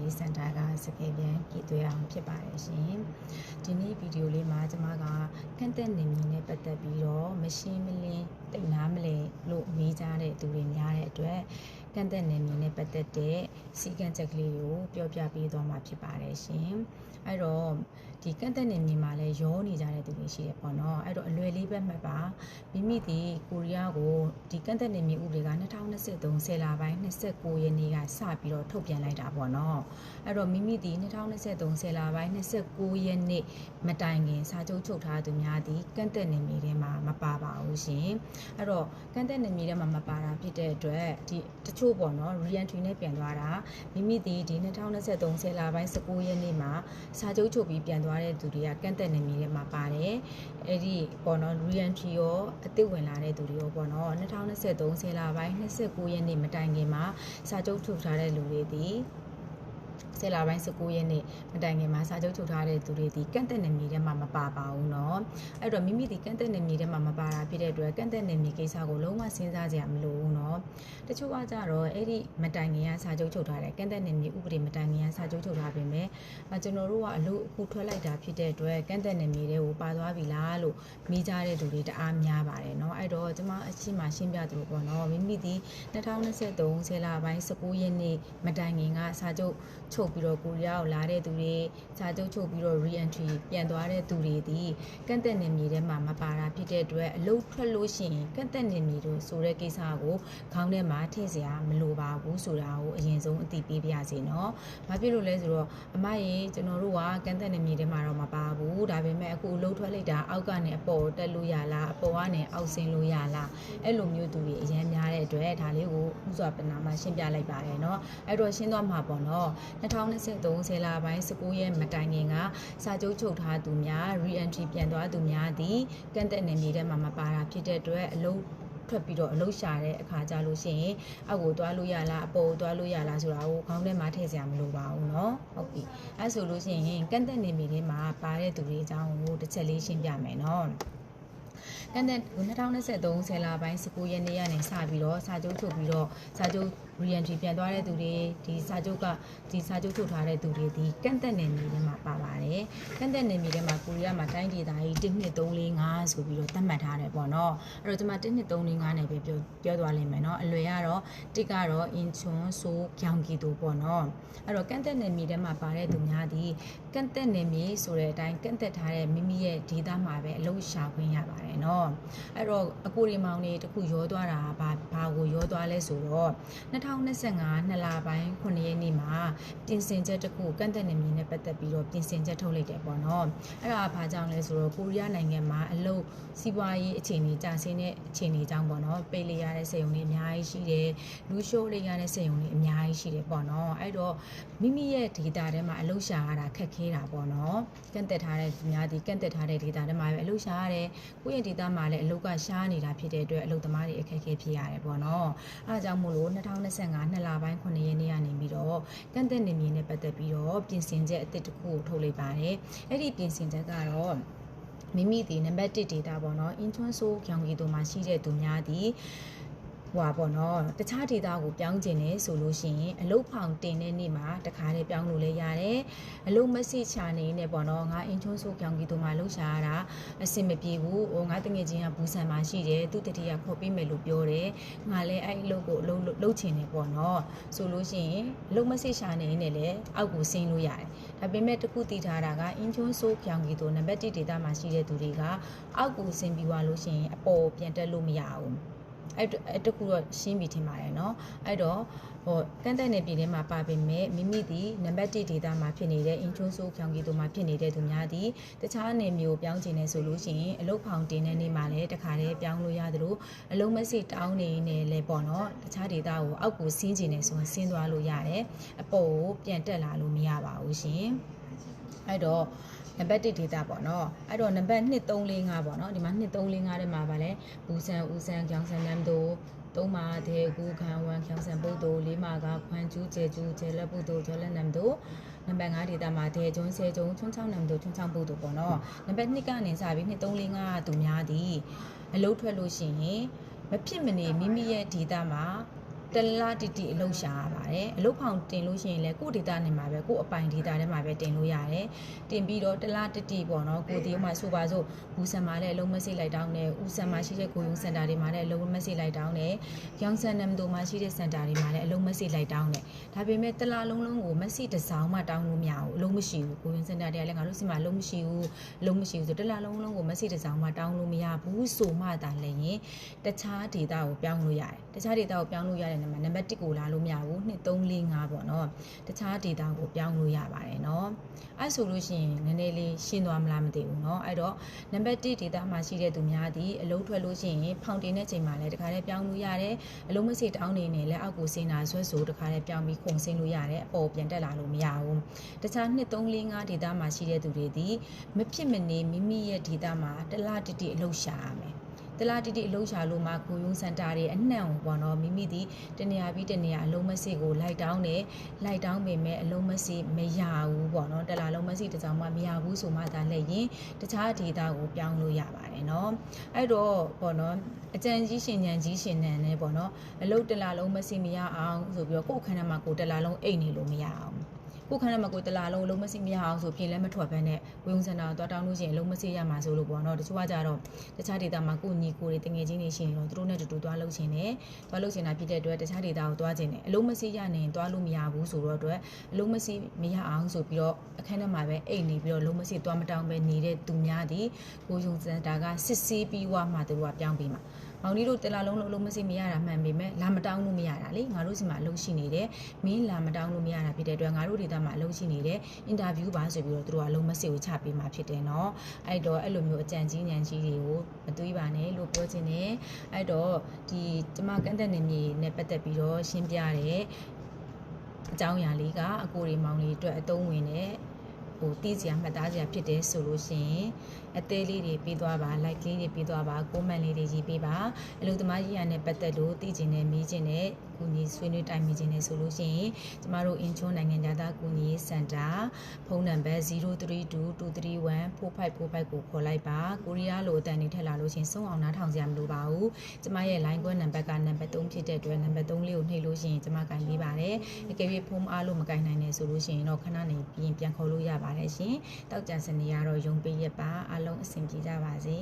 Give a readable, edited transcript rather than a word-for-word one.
ရေးစင်တာကစကေပြန်ပြည်သွေးအောင်ဖြစ်ပါတယ်ရှင်ဒီနေ့ဗီဒီယိုလေးမှာကျွန်မကကန့်သက်နေမည်နဲ့ပတ်သက်ပြီးတော့မရှင်းမလင်းတိတ်နာမလဲလို့မေးကြတဲ့သူတွေများတဲ့အတွက်ကန့်သက်နေမည်နဲ့ပတ်သက်တဲ့စီကံချက်ကလေးကိုပြောပြပေးသွားမှာဖြစ်ပါတယ်ရှင်အဲ့တော့ဒီကန့်သက်နေမည်မှာလည်းရောနေကြတဲ့သူတွေရှိတယ်ပေါ့နော်အဲ့တော့အလွယ်လေးပဲမှတ်ပါမိမိဒီကိုရီးယားကိုဒီကန့်သက်နေမည်ဥပဒေက2023ဆယ်လပိုင်း29ရက်နေ့ကစပြီးတော့ထုတ်ပြန်လိုက်တာပေါ့နော်အဲ့တော့မိမိဒီ2023ဆယ်လပိုင်း29ရက်နေ့မတိုင်ခင်စာချုပ်ချုပ်ထားသူများဒီကန့်သက်နေမည်ထဲမှာမပါပါဘူးရှင်အဲ့တော့ကန့်သက်နေမည်ထဲမှာမပါတာဖြစ်တဲ့အတွက်ဒီတချို့ပေါ့နော် re-entry နဲ့ပြန်သွားတာမိမိဒီ2023ဆယ်လပိုင်း19ရက်နေ့မှာစာချုပ်ချုပ်ပြီးပြန်သွားတဲ့သူတွေကကန့်သက်နေမည်ထဲမှာပါတယ်အဲ့ဒီပေါ့နော် re-entry ရောအသစ်ဝင်လာတဲ့သူတွေရောပေါ့နော်2023ဆယ်လပိုင်း29ရက်နေ့မတိုင်ခင်မှာစာချုပ်ချုပ်ထားတဲ့လူတွေဒီဆယ်လပိုင်း19ရက်နေ့မတိုင်ခင်မှာစာချုပ်ချုပ်ထားတဲ့သူတွေဒီကန့်သက်နေမည်ထဲမှာမပါပါဘူးเนาะအဲ့တော့မိမိဒီကန့်သက်နေမည်ထဲမှာမပါတာဖြစ်တဲ့အတွက်ကန့်သက်နေမည်ကိစ္စကိုလုံးဝစဉ်းစားကြရမလို့ဘူးเนาะတချို့ကကြတော့အဲ့ဒီမတိုင်ခင်ကစာချုပ်ချုပ်ထားတယ်ကန့်သက်နေမည်ဥပဒေမတိုင်ခင်ကစာချုပ်ချုပ်ထားပြင်မဲ့ကျွန်တော်တို့ကအလို့အခုထွက်လိုက်တာဖြစ်တဲ့အတွက်ကန့်သက်နေမည်တွေကိုပါသွားပြီလားလို့မိကြတဲ့သူတွေတအားများပါတယ်เนาะအဲ့တော့ကျွန်မအရှိမရှင်းပြသလိုပေါ့เนาะမိမိဒီ2023ဆယ်လပိုင်း19ရက်နေ့မတိုင်ခင်ကစာချုပ်ချုပ်ပြီးတော့ကိုရီးယားကိုလာတဲ့သူတွေစာချုပ်ချုပ်ပြီးတော့ re-entry ပြန်သွားတဲ့သူတွေဒီကန့်သက်နေမည်ထဲမှာမပါတာဖြစ်တဲ့အတွက်အလုပ်ထွက်လို့ရှိရင်ကန့်သက်နေမည်တို့ဆိုတဲ့ကိစ္စကိုခေါင်းထဲမှာထည့်စရာမလိုပါဘူးဆိုတာကိုအရင်ဆုံးအသိပေးပြရစီနော်။ဘာဖြစ်လို့လဲဆိုတော့အမရေကျွန်တော်တို့ကကန့်သက်နေမည်ထဲမှာတော့မပါဘူး။ဒါပေမဲ့အခုအလုပ်ထွက်လိုက်တာအောက်ကနေအပေါ်တက်လို့ရလားအပေါ်ကနေအောက်ဆင်းလို့ရလားအဲ့လိုမျိုးသူတွေအရင်များတဲ့အတွက်ဒါလေးကိုဥစွာပနာမှာရှင်းပြလိုက်ပါတယ်နော်။အဲ့တော့ရှင်းသွားမှာပေါ့နော်။2023ဆယ်လပိုင်း19ရက်မတိုင်ခင်ကစာချုပ်ချုပ်ထားသူများ re-entry ပြန်သွားသူများသည်ကန့်သက်နေမည်ထဲမှာမပါတာဖြစ်တဲ့အတွက်အလုပ်ထွက်ပြီးတော့အလုပ်ရှာတဲ့အခါကြလို့ရှိရင်အောက်ကိုသွားလို့ရလားအပေါ်ကိုသွားလို့ရလားဆိုတာကိုခေါင်းထဲမှာထည့်စရာမလိုပါဘူးเนาะဟုတ်ပြီအဲဆိုလို့ရှိရင်ကန့်သက်နေမည်ထဲမှာပါတဲ့သူတွေအကြောင်းကိုတစ်ချက်လေးရှင်းပြမယ်เนาะကန့်သက်2023ဆယ်လပိုင်း19ရက်နေ့ကနေစပြီးတော့စာချုပ်ချုပ်ပြီးတော့စာချုပ် re-entry ပြန်သွားတဲ့သူတွေဒီစာချုပ်ထုတ်ထားတဲ့သူတွေဒီကန့်သက်နေမည်ထဲမှာပါပါတယ်ကန့်သက်နေမည်ထဲမှာကိုရီးယားမှာတိုင်းဒေသကြီး12345ဆိုပြီးတော့သတ်မှတ်ထားတယ်ပေါ့နော်အဲ့တော့ကျွန်မ12345နဲ့ပဲပြောသွားလိမ့်မယ်နော်အလွယ်ကတော့တစ်ကတော့ inchon so gyeonggi တို့ပေါ့နော်အဲ့တော့ကန့်သက်နေမည်ထဲမှာပါတဲ့သူများဒီကန့်သက်နေမည်ဆိုတဲ့အတိုင်းကန့်သက်ထားတဲ့မိမိရဲ့ဒေသမှာပဲအလုပ်ရှာခွင့်ရပါတယ်နော်အဲ့တော့အကိုရီမောင်လေးတခုရောသွားတာဘာကိုရောသွားလဲဆိုတော့2025နှစ်လပိုင်း9ရက်နေ့မှာပြင်ဆင်ချက်တစ်ခုကန့်သက်နေမည်နဲ့ပတ်သက်ပြီးတော့ပြင်ဆင်ချက်ထုတ်လိုက်တယ်ပေါ့နော်အဲ့ဒါဘာကြောင့်လဲဆိုတော့ကိုရီးယားနိုင်ငံမှာအလုပ်စီးပွားရေးအခြေအနေကျဆင်းတဲ့အခြေအနေကြောင့်ပေါ့နော်ပိတ်လေရတဲ့စေယုံတွေအများကြီးရှိတယ်လူရှိုးလေးရတဲ့စေယုံတွေအများကြီးရှိတယ်ပေါ့နော်အဲ့တော့မိမိရဲ့ဒေတာထဲမှာအလုပ်ရှာရတာခက်ခဲတာပေါ့နော်ကန့်သက်ထားတဲ့သူများဒီကန့်သက်ထားတဲ့ဒေတာထဲမှာပဲအလုပ်ရှာရတယ်ကိုယ့်ရဲ့ဒေတာမှာလည်းအလုပ်ကရှားနေတာဖြစ်တဲ့အတွက်အလုပ်သမားတွေအခက်အခဲဖြစ်ရတယ်ပေါ့နော်အားကြောင့်မို့လို့2025နှစ်လပိုင်း9ရက်နေ့ကနေပြီးတော့ကန့်သက်နေမည်နဲ့ပတ်သက်ပြီးတော့ပြင်ဆင်ချက်အသစ်တစ်ခုကိုထုတ်လိုက်ပါတယ်အဲ့ဒီပြင်ဆင်ချက်ကတော့မိမိဒီနံပါတ်1 data ပေါ့နော် inchon so gyeonggi တို့မှာရှိတဲ့သူများဒီဟွာပေါ့နော်တခြားဒေတာကိုပြောင်းကျင်နေဆိုလို့ရှိရင်အလုတ်ဖောင်တင်တဲ့နေ့မှာတခါတည်းပြောင်းလို့လည်းရတယ်အလုတ်မစစ်ချနေနဲ့ပေါ့နော်ငါအင်ချွန်းဆိုးကြောင်ကြီးတို့မှလှုပ်ရှားရတာအဆင်မပြေဘူးဟိုငါတငယ်ချင်းကဘူးဆန်မှာရှိတယ်သူတတိယခေါ်ပေးမယ်လို့ပြောတယ်ငါလည်းအဲ့အလုတ်ကိုလှုပ်ချင်နေပေါ့နော်ဆိုလို့ရှိရင်အလုတ်မစစ်ချနေနဲ့လည်းအောက်ကိုဆင်းလို့ရတယ်ဒါပေမဲ့တခုတည်ထားတာကအင်ချွန်းဆိုးကြောင်ကြီးတို့နံပါတ်1ဒေတာမှာရှိတဲ့သူတွေကအောက်ကိုဆင်းပြီးသွားလို့ရှိရင်အပေါ်ပြန်တက်လို့မရဘူးအဲ့တခုတော့ရှင်းပြီးထင်ပါတယ်เนาะအဲ့တော့ဟိုကန့်သက်နေပြည်ထဲမှာပါပေမဲ့မိမိဒီနံပါတ်1ဒေတာမှာဖြစ်နေတဲ့ inchon so gyeonggi တို့မှာဖြစ်နေတဲ့သူများဒီတခြားနယ်မျိုးပြောင်းကျင်နေဆိုလို့ရှိရင်အလုတ်ဖောင်တင်တဲ့နေ့မှာလည်းတခါတည်းပြောင်းလို့ရတယ်လို့အလုံးမစစ်တောင်းနေနေလဲပေါ့เนาะတခြားဒေတာကိုအောက်ကိုဆင်းကျင်နေဆိုရင်ဆင်းသွားလို့ရတယ်အပေါ်ကိုပြန်တက်လာလို့မရပါဘူးရှင်အဲ့တော့နံပါတ်1 data ပေါ့နော်အဲ့တော့နံပါတ်2345ပေါ့နော်ဒီမှာ2345ထဲမှာဗာလဲဘူးဆန်ဦးဆန်ကြောင်ဆန်နမ်တို့3မှာတဲ့ကူခံဝမ်ကျောင်ဆန်ပုတ်တို့4မှာကခွန်ကျူးကျဲကျူးကျဲလက်ပုတ်တို့ကျဲလက်နမ်တို့နံပါတ်5 data မှာတဲ့ကျွန်းဆဲကျွန်းချွန်းချောင်းနမ်တို့ချွန်းချောင်းပုတ်တို့ပေါ့နော်နံပါတ်2ကနေစပြီး2345သူများသည်အလုပ်ထွက်လို့ရှိရင်မဖြစ်မနေမိမိရဲ့ data မှာတ တလားတီတီအလုပ်ရှာရပါတယ်အလုပ်ဖောင်တင်လို့ရှိရင်လည်းကို့ဒေတာနေမှာပဲကို့အပိုင်ဒေတာထဲမှာပဲတင်လို့ရတယ်တင်ပြီးတော့တလားတီတီပေါ့နော်ကိုဒီဥမာဆိုပါစို့ဘူးဆန်မှာလည်းအလုံးမစိတ်လိုက်တောင်းတယ်ဦးဆန်မှာရှိတဲ့ကိုယုံစင်တာတွေမှာလည်းအလုံးမစိတ်လိုက်တောင်းတယ်ရောင်ဆန်နမ်တို့မှာရှိတဲ့စင်တာတွေမှာလည်းအလုံးမစိတ်လိုက်တောင်းတယ်ဒါပေမဲ့တလားလုံးလုံးကိုမစိတစောင်းမှတောင်းလို့မရဘူးအလုံးမရှိဘူးကိုယုံစင်တာတွေကလည်းငါတို့စီမှာအလုံးမရှိဘူးအလုံးမရှိဘူးဆိုတလားလုံးလုံးကိုမစိတစောင်းမှတောင်းလို့မရဘူးဆိုမှသာလည်းရင်တခြားဒေတာကိုပြောင်းလို့ရတယ်တခြားဒေတာကိုပြောင်းလို့ရတဲ့နံပါတ်1ကိုလာလို့မရဘူး2 3 4 5ပေါ့နော်တခြားဒေတာကိုပြောင်းလို့ရပါတယ်နော်အဲ့ဆိုလို့ရှိရင်နည်းနည်းလေးရှင်းသွားမလားမသိဘူးเนาะအဲ့တော့နံပါတ်1ဒေတာမှာရှိတဲ့သူများဒီအလုံးထွက်လို့ရှိရင်ဖောင်တင်တဲ့ချိန်မှာလည်းတခါတည်းပြောင်းလို့ရတယ်အလုံးမစိတောင်းနေနေလည်းအောက်ကိုစင်တာဆွဲဆိုတခါတည်းပြောင်းပြီးခုံစင်းလို့ရတယ်အပေါ်ပြန်တက်လာလို့မရဘူးတခြား2 3 4 5ဒေတာမှာရှိတဲ့သူတွေဒီမဖြစ်မနေမိမိရဲ့ဒေတာမှာတလားတတိအလုံးရှာရမယ်တလားတီတီအလုံးရှာလို့မှကိုယုံစန်တာတွေအနှံ့ပေါ့နော်မိမိဒီတနေရာပြီးတနေရာအလုံးမစိကိုလိုက်တောင်းတယ်လိုက်တောင်းပေမဲ့အလုံးမစိမရဘူးပေါ့နော်တလားလုံးမစိတစ်ကြောင်မှမရဘူးဆိုမှသာလည်းရင်တခြားဒေတာကိုပြောင်းလို့ရပါတယ်နော်အဲ့တော့ပေါ့နော်အကြံကြီးရှင်ညံကြီးရှင်နံနဲ့ပေါ့နော်အလုံးတလားလုံးမစိမရအောင်ဆိုပြီးတော့ကိုယ်ခန္ဓာမှာကိုယ်တလားလုံးအိတ်နေလို့မရအောင်ကိုခန္ဓာမှာကိုတလားလုံးလုံးမစိမရအောင်ဆိုပြင်လဲမထွက်ဘဲနဲ့ဝေုံစင်တာသွားတောင်းလို့ရှိရင်လုံးမစိရမှာဆိုလို့ပေါ့နော်တချို့ကကြတော့တခြားဒေတာမှာကိုညီကိုတွေတငယ်ချင်းတွေရှိနေတော့သူတို့နဲ့တူတူသွားလုပ်ချင်တယ်သွားလုပ်ချင်တာဖြစ်တဲ့အတွက်တခြားဒေတာကိုသွားချင်တယ်အလုံးမစိရနေရင်သွားလို့မရဘူးဆိုတော့အတွက်အလုံးမစိမရအောင်ဆိုပြီးတော့အခန်းထဲမှာပဲအိတ်နေပြီးတော့လုံးမစိသွားမတောင်းပဲနေတဲ့သူများဒီကိုယုံစင်တာကစစ်ဆေးပြီးွားမှသူတို့ကပြောင်းပြီးမှာမောင်လေးတို့တလားလုံးလုံးမစိမရတာမှန်ပေမဲ့လာမတောင်းလို့မရတာလေငါတို့စီမှာအလုပ်ရှိနေတယ်မင်းလာမတောင်းလို့မရတာဖြစ်တဲ့အတွက်ငါတို့ဒေတာမှာအလုပ်ရှိနေတယ်အင်တာဗျူးပါဆိုပြီးတော့သူတို့ကအလုံးမစိကိုချပေးမှာဖြစ်တယ်เนาะအဲ့တော့အဲ့လိုမျိုးအကြံကြီးဉာဏ်ကြီးတွေကိုမတွေးပါနဲ့လို့ပြောချင်တယ်အဲ့တော့ဒီကျမကန့်သက်နေမြေနဲ့ပတ်သက်ပြီးတော့ရှင်းပြတဲ့အကြောင်းအရာလေးကအကိုတွေမောင်လေးအတွက်အသုံးဝင်တဲ့ဟိုတီးစရာမှတ်သားစရာဖြစ်တယ်ဆိုလို့ရှိရင်အသေးလေးတွေပေးသွားပါ like လေးတွေပေးသွားပါ comment လေးတွေရေးပေးပါအလုပ်သမားကြီးရနဲ့ပတ်သက်လို့သိချင်တယ်မေးချင်တယ်ကူညီဆွေးနွေးတိုင်ပင်ချင်တယ်ဆိုလို့ရှိရင်ကျမတို့အင်ချွန်းနိုင်ငံသားကူညီစင်တာဖုန်းနံပါတ်0322314545ကိုခေါ်လိုက်ပါကိုရီးယားလိုအတန်နေထက်လာလို့ရှိရင်စုံအောင်နားထောင်စရာမလိုပါဘူးကျမရဲ့ line ကွဲနံပါတ်ကနံပါတ်3ဖြစ်တဲ့အတွက်နံပါတ်3လေးကိုနှိပ်လို့ရှိရင်ကျမကင်ပေးပါတယ်အကယ်၍ဖုန်းအားလို့မကင်နိုင်နဲ့ဆိုလို့ရှိရင်တော့ခဏနေပြီးပြန်ခေါ်လို့ရပါတယ်ရှင်တောက်ကြစနေရတော့ရုံပေးရပါအားလုံးအဆင်ပြေကြပါစေ